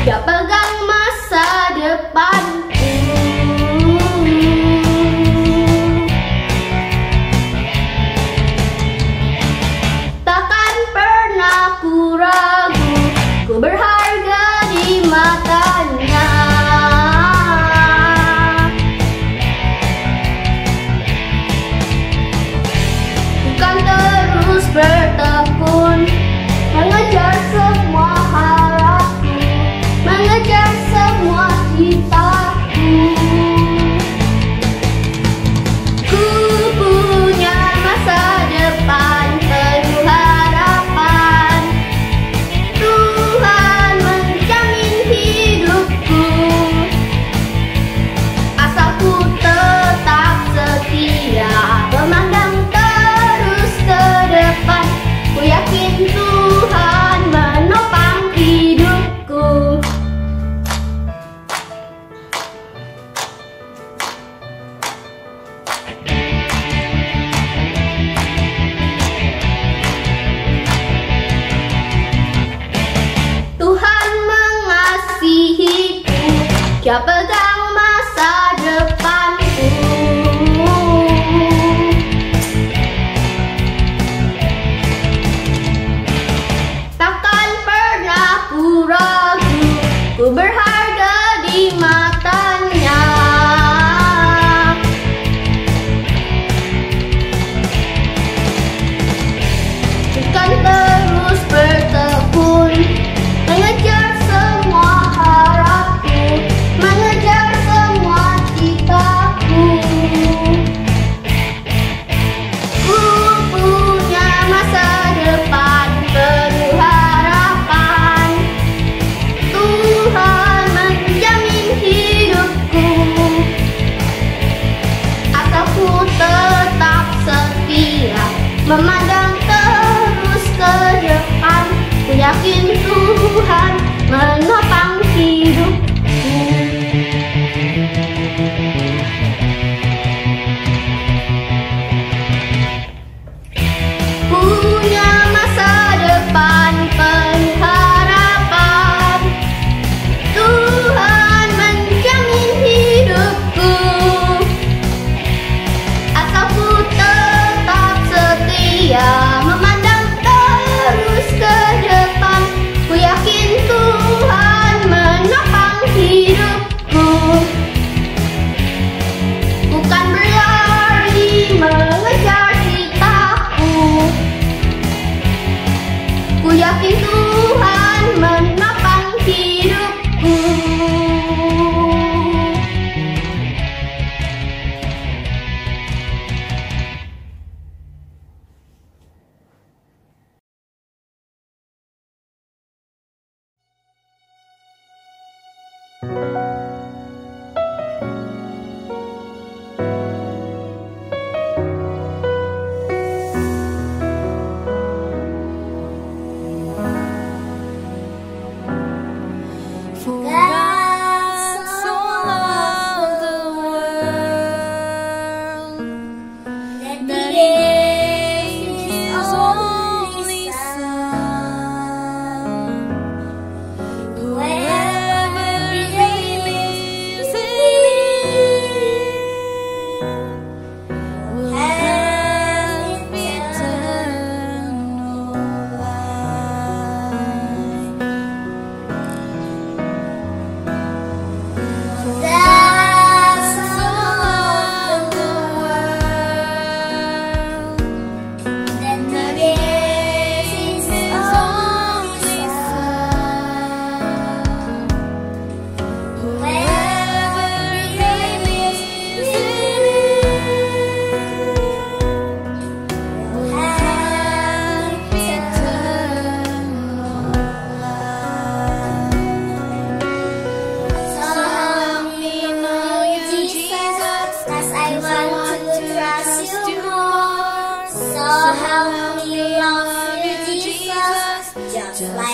Dia pegang masa depanku. Takkan pernah ku ragu, ku berharga di matanya. Ku kan terus bertekun, mengejar semua harapku, mengejar semua citaku. Ku punya masa depan penuh harapan. Tuhan menjamin hidupku, asal ku tetap setia, memandang terus ke depan. Ku yakin Tuhan menopang hidupku. Tuhan mengasihiku, Dia pegang masa depanku. Takkan pernah ku ragu, ku berharga di matanya. Ku kan terus bertekun, mengejar semua harapku, mengejar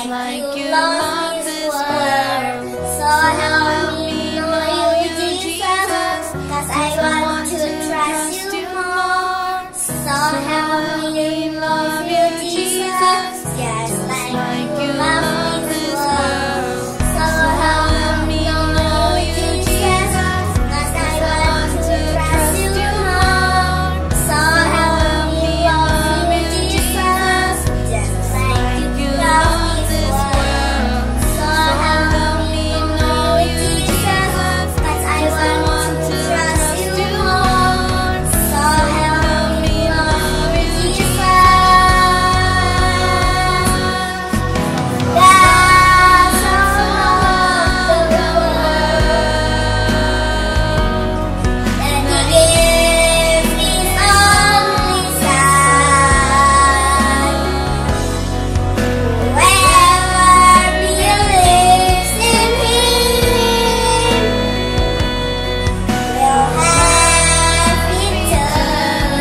like you love this world. So help me know you, Jesus, 'cause I want to trust you more. So help me love you, Jesus, just like you love this world. So help me know you, Jesus, 'cause I want to trust you more. So help me love you, Jesus, just like you love this world. So help me know you, Jesus, 'cause I want to trust you more. So help me love you, Jesus. God so loved the world that He gave His only Son. Whoever believes in Him will have eternal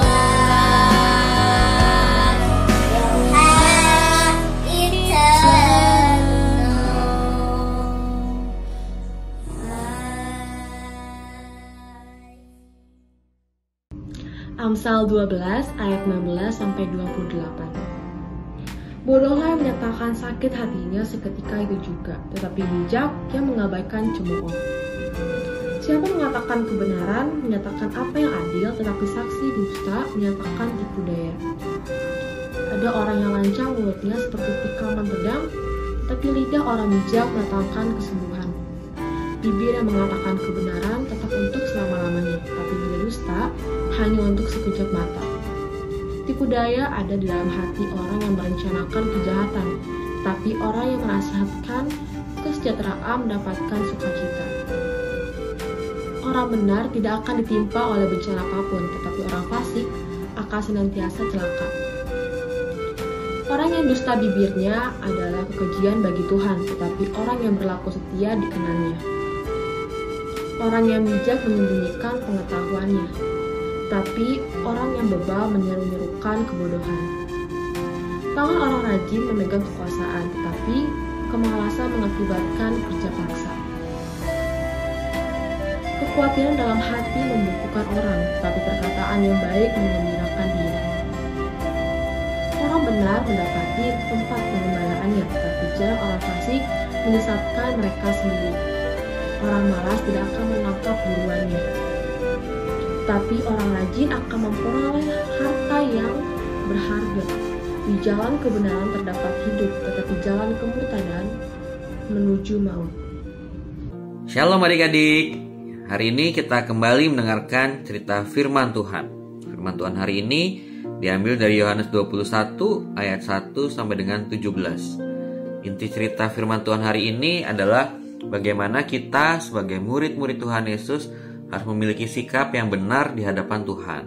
life. Will have eternal life. Amsal 12 ayat 16 sampai 28. Bodohlah yang menyatakan sakit hatinya seketika itu juga, tetapi bijak yang mengabaikan cemooh. Siapa mengatakan kebenaran, menyatakan apa yang adil, tetapi saksi dusta menyatakan tipu daya. Ada orang yang lancang mulutnya seperti tikaman pedang, tetapi lidah orang bijak mendatangkan kesembuhan. Bibir yang mengatakan kebenaran tetap untuk selama-lamanya, tapi bila dusta hanya untuk sekejap mata. Tipu daya ada di dalam hati orang yang merencanakan kejahatan, tapi orang yang menasihatkan kesejahteraan mendapatkan sukacita. Orang benar tidak akan ditimpa oleh bencana apapun, tetapi orang fasik akan senantiasa celaka. Orang yang dusta bibirnya adalah kekejian bagi Tuhan, tetapi orang yang berlaku setia dikenannya. Orang yang bijak menyembunyikan pengetahuannya, tapi orang yang bebal menyeru-nyerukan kebodohan. Tangan orang rajin memegang kekuasaan, tetapi kemalasan mengakibatkan kerja paksa. Kekhawatiran dalam hati membukukan orang, tapi perkataan yang baik mengembirakan diri. Orang benar mendapati tempat pengembalaannya, tetapi jalan orang fasik menyesatkan mereka sendiri. Orang malas tidak akan menangkap buruannya, tapi orang rajin akan memperoleh harta yang berharga. Di jalan kebenaran terdapat hidup, tetapi jalan kemurtadan menuju maut. Shalom adik-adik. Hari ini kita kembali mendengarkan cerita firman Tuhan. Firman Tuhan hari ini diambil dari Yohanes 21 ayat 1 sampai dengan 17. Inti cerita firman Tuhan hari ini adalah bagaimana kita sebagai murid-murid Tuhan Yesus harus memiliki sikap yang benar di hadapan Tuhan.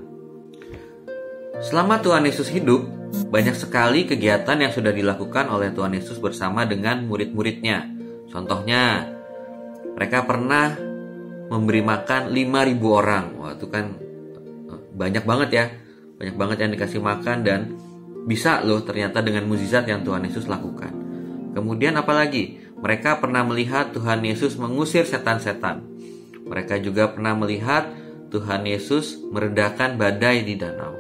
Selama Tuhan Yesus hidup, banyak sekali kegiatan yang sudah dilakukan oleh Tuhan Yesus bersama dengan murid-muridnya. Contohnya, mereka pernah memberi makan 5.000 orang. Wah, itu kan banyak banget ya. Banyak banget yang dikasih makan dan bisa loh ternyata dengan mukjizat yang Tuhan Yesus lakukan. Kemudian apalagi? Mereka pernah melihat Tuhan Yesus mengusir setan-setan. Mereka juga pernah melihat Tuhan Yesus meredakan badai di danau.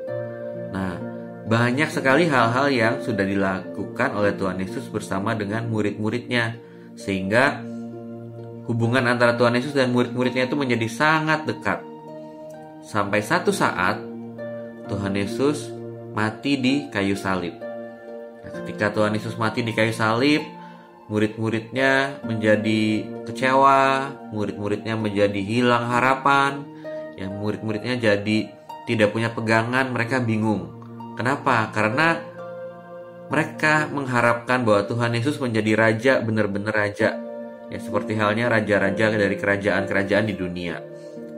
Nah, banyak sekali hal-hal yang sudah dilakukan oleh Tuhan Yesus bersama dengan murid-muridnya, sehingga hubungan antara Tuhan Yesus dan murid-muridnya itu menjadi sangat dekat. Sampai satu saat Tuhan Yesus mati di kayu salib. Nah, ketika Tuhan Yesus mati di kayu salib, murid-muridnya menjadi kecewa, murid-muridnya menjadi hilang harapan, ya murid-muridnya jadi tidak punya pegangan, mereka bingung. Kenapa? Karena mereka mengharapkan bahwa Tuhan Yesus menjadi raja, benar-benar raja. Ya seperti halnya raja-raja dari kerajaan-kerajaan di dunia.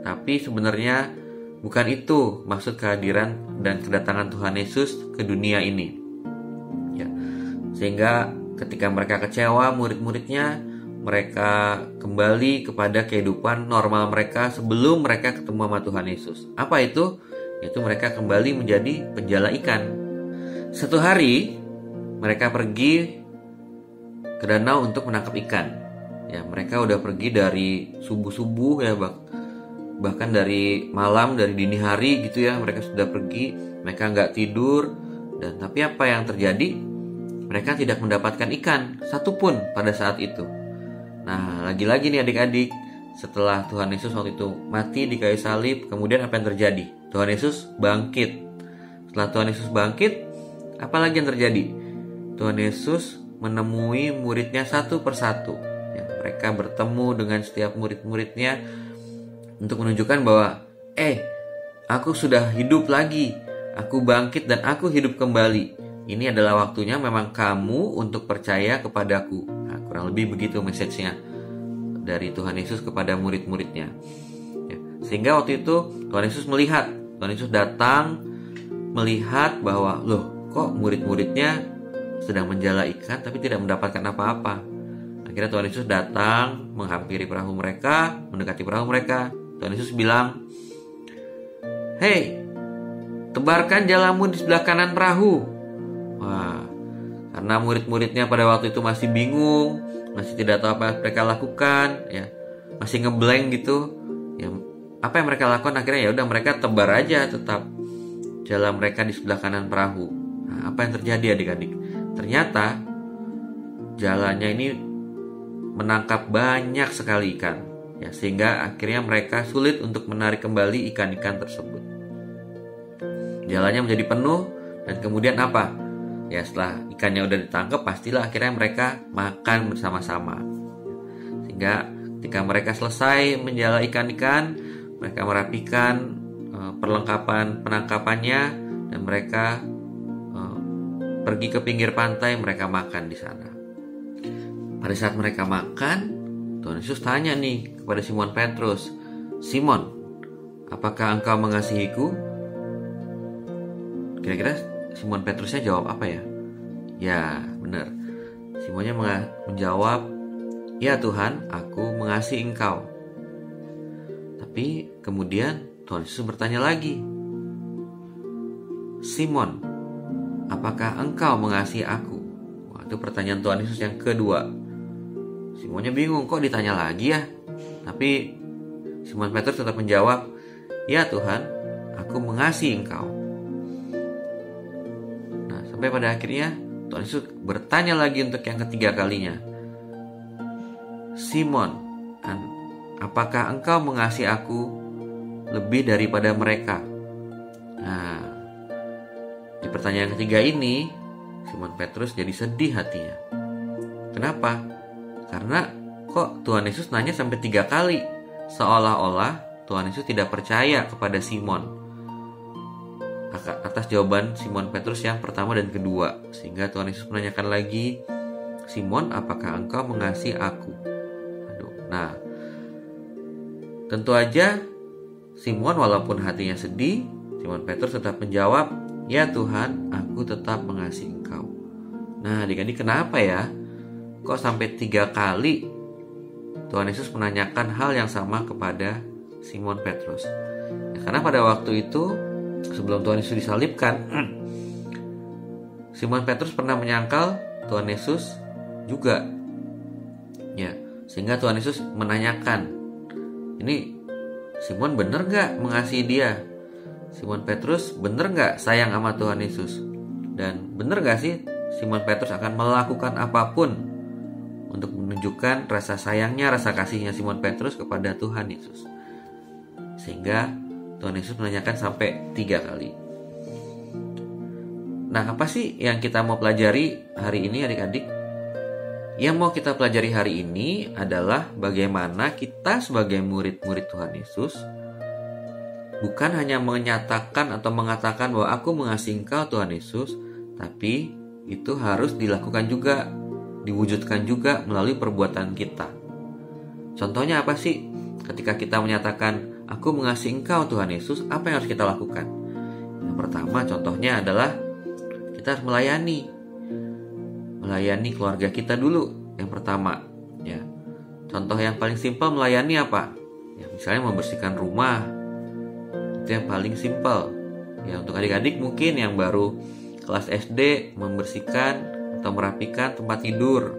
Tapi sebenarnya bukan itu maksud kehadiran dan kedatangan Tuhan Yesus ke dunia ini. Ya. Sehingga ketika mereka kecewa, murid-muridnya, mereka kembali kepada kehidupan normal mereka sebelum mereka ketemu sama Tuhan Yesus. Apa itu? Yaitu mereka kembali menjadi penjala ikan. Satu hari, mereka pergi ke danau untuk menangkap ikan. Ya, mereka udah pergi dari subuh-subuh ya, bahkan dari malam, dari dini hari gitu ya, mereka sudah pergi, mereka nggak tidur. Dan tapi apa yang terjadi? Mereka tidak mendapatkan ikan satupun pada saat itu. Nah, lagi-lagi nih adik-adik, setelah Tuhan Yesus waktu itu mati di kayu salib, kemudian apa yang terjadi? Tuhan Yesus bangkit. Setelah Tuhan Yesus bangkit, apa lagi yang terjadi? Tuhan Yesus menemui muridnya satu persatu. Ya, mereka bertemu dengan setiap murid-muridnya untuk menunjukkan bahwa aku sudah hidup lagi, aku bangkit dan aku hidup kembali. Ini adalah waktunya memang kamu untuk percaya kepadaku. Nah, kurang lebih begitu message-nya dari Tuhan Yesus kepada murid-muridnya. Ya, sehingga waktu itu Tuhan Yesus datang melihat bahwa loh, kok murid-muridnya sedang menjala ikan tapi tidak mendapatkan apa-apa. Akhirnya Tuhan Yesus datang menghampiri perahu mereka, mendekati perahu mereka. Tuhan Yesus bilang, "Hei, tebarkan jalamu di sebelah kanan perahu." Wah, karena murid-muridnya pada waktu itu masih bingung, masih tidak tahu apa yang mereka lakukan, ya, masih ngeblank gitu. Ya, apa yang mereka lakukan? Akhirnya ya udah mereka tebar aja tetap jala mereka di sebelah kanan perahu. Nah, apa yang terjadi adik-adik? Ternyata jalannya ini menangkap banyak sekali ikan, ya, sehingga akhirnya mereka sulit untuk menarik kembali ikan-ikan tersebut. Jalannya menjadi penuh dan kemudian apa? Ya, setelah ikannya udah ditangkap, pastilah akhirnya mereka makan bersama-sama. Sehingga ketika mereka selesai menjala ikan-ikan, mereka merapikan perlengkapan penangkapannya dan mereka pergi ke pinggir pantai, mereka makan di sana. Pada saat mereka makan, Tuhan Yesus tanya nih kepada Simon Petrus, "Simon, apakah engkau mengasihiku?" Kira-kira Simon Petrusnya jawab apa ya? Ya, benar. Simonnya menjawab, "Ya Tuhan, aku mengasihi engkau." Tapi kemudian Tuhan Yesus bertanya lagi, "Simon, apakah engkau mengasihi aku?" Wah, itu pertanyaan Tuhan Yesus yang kedua. Simonnya bingung, kok ditanya lagi ya? Tapi Simon Petrus tetap menjawab, "Ya Tuhan, aku mengasihi engkau." Nah, sampai pada akhirnya Tuhan Yesus bertanya lagi untuk yang ketiga kalinya, "Simon, apakah engkau mengasihi aku lebih daripada mereka?" Nah, di pertanyaan ketiga ini Simon Petrus jadi sedih hatinya. Kenapa? Karena kok Tuhan Yesus nanya sampai 3 kali, seolah-olah Tuhan Yesus tidak percaya kepada Simon atas jawaban Simon Petrus yang pertama dan kedua. Sehingga Tuhan Yesus menanyakan lagi, "Simon, apakah engkau mengasihi aku?" Nah, tentu aja Simon walaupun hatinya sedih, Simon Petrus tetap menjawab, "Ya Tuhan, aku tetap mengasihi engkau." Nah, adik-adik, kenapa ya? Kok sampai 3 kali Tuhan Yesus menanyakan hal yang sama kepada Simon Petrus? Ya, karena pada waktu itu sebelum Tuhan Yesus disalibkan, Simon Petrus pernah menyangkal Tuhan Yesus juga. Ya, sehingga Tuhan Yesus menanyakan, "Ini Simon bener gak mengasihi dia? Simon Petrus bener gak sayang sama Tuhan Yesus? Dan bener gak sih Simon Petrus akan melakukan apapun untuk menunjukkan rasa sayangnya, rasa kasihnya Simon Petrus kepada Tuhan Yesus?" Sehingga Tuhan Yesus menanyakan sampai 3 kali. Nah, apa sih yang kita mau pelajari hari ini adik-adik? Yang mau kita pelajari hari ini adalah bagaimana kita sebagai murid-murid Tuhan Yesus bukan hanya menyatakan atau mengatakan bahwa aku mengasihi engkau Tuhan Yesus, tapi itu harus dilakukan juga, diwujudkan juga melalui perbuatan kita. Contohnya apa sih? Ketika kita menyatakan aku mengasihi engkau Tuhan Yesus, apa yang harus kita lakukan? Yang pertama contohnya adalah kita harus melayani keluarga kita dulu. Yang pertama, ya. Contoh yang paling simpel melayani apa? Ya, misalnya membersihkan rumah. Itu yang paling simpel. Ya, untuk adik-adik mungkin yang baru kelas SD membersihkan atau merapikan tempat tidur.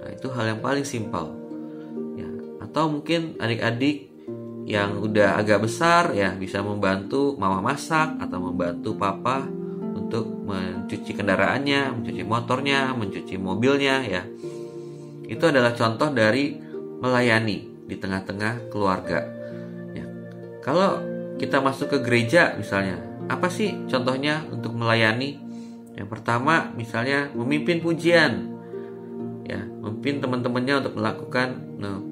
Nah, itu hal yang paling simpel. Ya, atau mungkin adik-adik yang udah agak besar ya bisa membantu mama masak atau membantu papa untuk mencuci kendaraannya, mencuci motornya, mencuci mobilnya ya. Itu adalah contoh dari melayani di tengah-tengah keluarga. Ya. Kalau kita masuk ke gereja misalnya, apa sih contohnya untuk melayani? Yang pertama misalnya memimpin pujian. Ya, memimpin teman-temannya untuk melakukan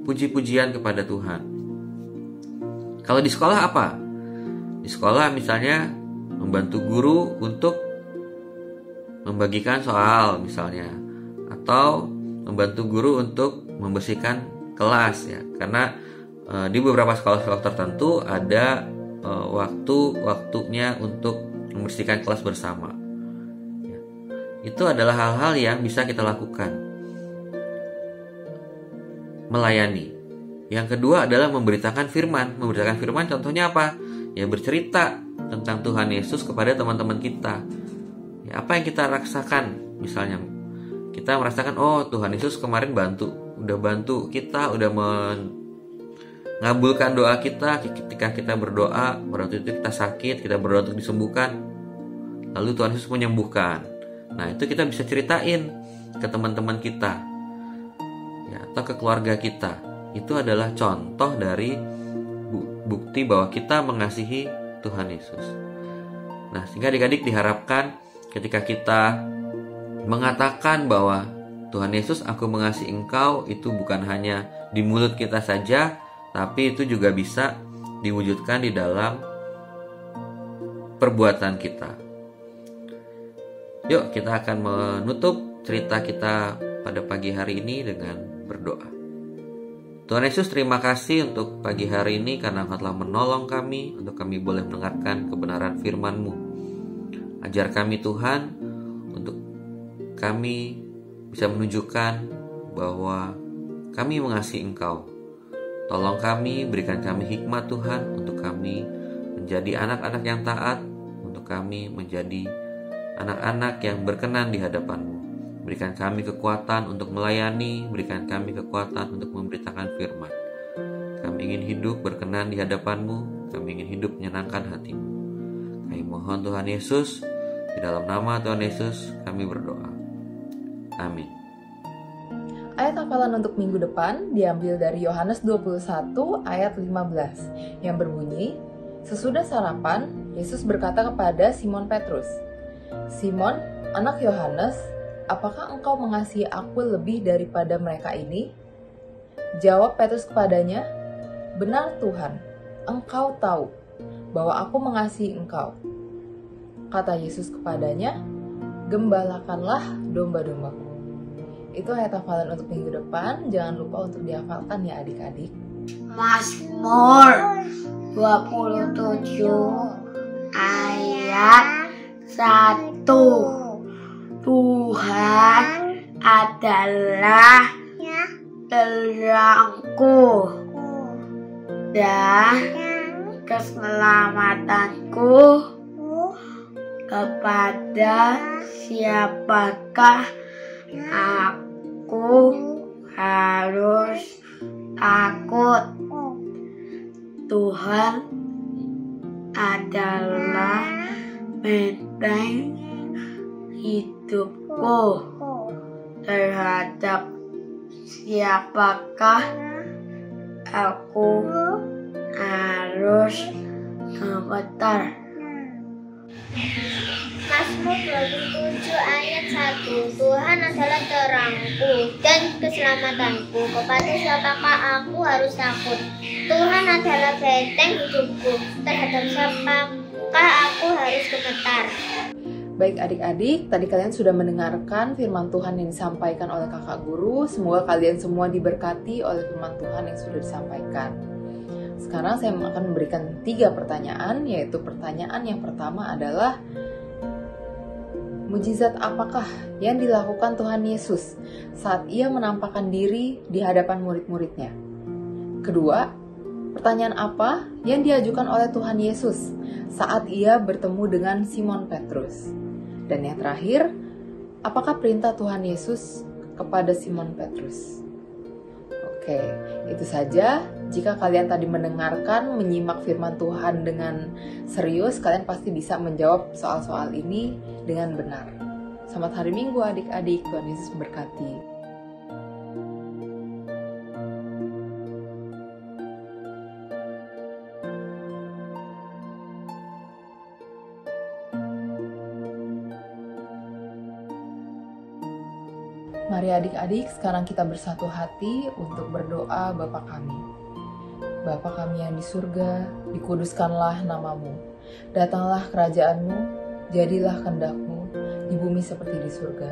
puji-pujian kepada Tuhan. Kalau di sekolah apa? Di sekolah misalnya membantu guru untuk membagikan soal misalnya, atau membantu guru untuk membersihkan kelas ya, karena di beberapa sekolah-sekolah tertentu ada waktunya untuk membersihkan kelas bersama ya. Itu adalah hal-hal yang bisa kita lakukan, melayani. Yang kedua adalah memberitakan firman. Memberitakan firman contohnya apa? Ya, bercerita tentang Tuhan Yesus kepada teman-teman kita ya, apa yang kita rasakan. Misalnya kita merasakan, oh Tuhan Yesus kemarin udah bantu kita, udah mengabulkan doa kita ketika kita berdoa. Waktu itu kita sakit, kita berdoa untuk disembuhkan, lalu Tuhan Yesus menyembuhkan. Nah, itu kita bisa ceritain ke teman-teman kita ya, atau ke keluarga kita. Itu adalah contoh dari bukti bahwa kita mengasihi Tuhan Yesus. Nah, sehingga adik-adik diharapkan ketika kita mengatakan bahwa Tuhan Yesus, aku mengasihi engkau, itu bukan hanya di mulut kita saja, tapi itu juga bisa diwujudkan di dalam perbuatan kita. Yuk, kita akan menutup cerita kita pada pagi hari ini dengan berdoa. Tuhan Yesus, terima kasih untuk pagi hari ini karena Engkau telah menolong kami untuk kami boleh mendengarkan kebenaran firman-Mu. Ajar kami Tuhan, untuk kami bisa menunjukkan bahwa kami mengasihi Engkau. Tolong kami, berikan kami hikmat Tuhan, untuk kami menjadi anak-anak yang taat, untuk kami menjadi anak-anak yang berkenan di hadapan-Mu. Berikan kami kekuatan untuk melayani, berikan kami kekuatan untuk memberitakan firman. Kami ingin hidup berkenan di hadapan-Mu, kami ingin hidup menyenangkan hati-Mu. Kami mohon Tuhan Yesus, di dalam nama Tuhan Yesus kami berdoa. Amin. Ayat hafalan untuk minggu depan diambil dari Yohanes 21 ayat 15 yang berbunyi, sesudah sarapan, Yesus berkata kepada Simon Petrus, Simon, anak Yohanes, apakah engkau mengasihi aku lebih daripada mereka ini? Jawab Petrus kepadanya, benar Tuhan, engkau tahu bahwa aku mengasihi engkau. Kata Yesus kepadanya, gembalakanlah domba-dombaku. Itu ayat hafalan untuk minggu depan. Jangan lupa untuk dihafalkan ya adik-adik. Mazmur 27 ayat 1. Tuhan adalah terangku dan keselamatanku. Kepada siapakah aku harus takut? Tuhan adalah benteng hidupku. Terhadap siapakah aku harus gemetar? Mazmur 27 ayat 1. Tuhan adalah terangku dan keselamatanku. Kepada siapakah aku harus takut? Tuhan adalah benteng hidupku. Terhadap siapakah aku harus gemetar? Baik adik-adik, tadi kalian sudah mendengarkan firman Tuhan yang disampaikan oleh kakak guru. Semoga kalian semua diberkati oleh firman Tuhan yang sudah disampaikan. Sekarang saya akan memberikan 3 pertanyaan, yaitu pertanyaan yang pertama adalah, mujizat apakah yang dilakukan Tuhan Yesus saat ia menampakkan diri di hadapan murid-muridnya? Kedua, pertanyaan apa yang diajukan oleh Tuhan Yesus saat ia bertemu dengan Simon Petrus? Dan yang terakhir, Apakah perintah Tuhan Yesus kepada Simon Petrus? Oke, itu saja. Jika kalian tadi mendengarkan, menyimak firman Tuhan dengan serius, kalian pasti bisa menjawab soal-soal ini dengan benar. Selamat hari Minggu adik-adik, Tuhan Yesus memberkati. Mari adik-adik, sekarang kita bersatu hati untuk berdoa Bapa kami. Bapa kami yang di surga, dikuduskanlah namamu. Datanglah kerajaanmu, jadilah kehendak-mu di bumi seperti di surga.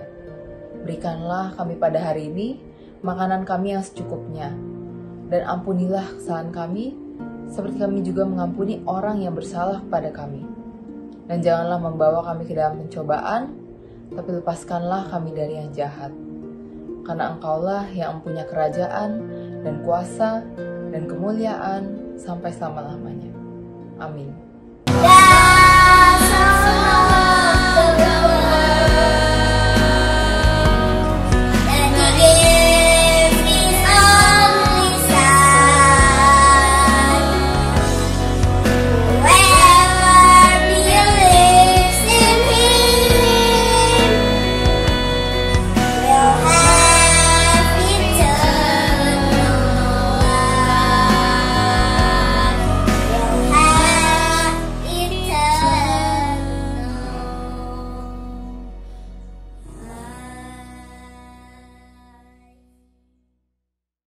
Berikanlah kami pada hari ini makanan kami yang secukupnya. Dan ampunilah kesalahan kami, seperti kami juga mengampuni orang yang bersalah kepada kami. Dan janganlah membawa kami ke dalam pencobaan, tapi lepaskanlah kami dari yang jahat. Karena Engkaulah yang mempunyai kerajaan dan kuasa dan kemuliaan sampai selama-lamanya. Amin.